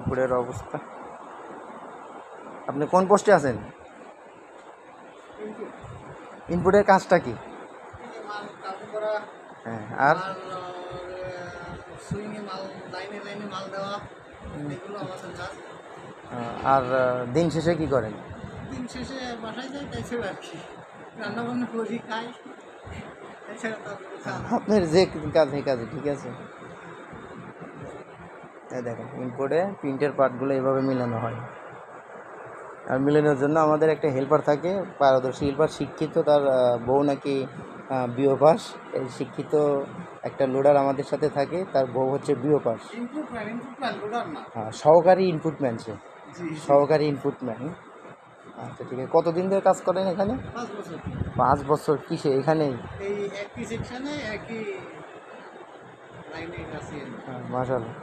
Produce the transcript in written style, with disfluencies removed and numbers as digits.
ইনপুটের অবস্থা। আপনি কোন পোস্টে আছেন? ইনপুটের কাজটা কি? হ্যাঁ, আর আর দিন শেষে কি করেন? দিন শেষে বাসায় যাই, তাই ছিল আর কি, রান্না বান্না করি, খাই, এছাড়া তো আপনার যে কাজ এই কাজে ঠিক আছে। দেখেন ইনপুটে প্রিন্টের পার্টগুলো এভাবে মিলানো হয়, আর মিলানোর জন্য আমাদের একটা হেল্পার থাকে, পারদর্শী হেল্পার, শিক্ষিত, তার বউ নাকি বিও পাস। এই শিক্ষিত একটা লোডার আমাদের সাথে থাকে, তার বউ হচ্ছে বিও পাস। হ্যাঁ, সহকারী ইনপুটম্যান সে, সহকারী ইনপুটম্যান। আচ্ছা ঠিক আছে। কতদিন ধরে কাজ করেন এখানে? 5 বছর। 5 বছর। কিসে? এখানেই এই একই সেকশনে একই লাইনে আছি। মাশাআল্লাহ।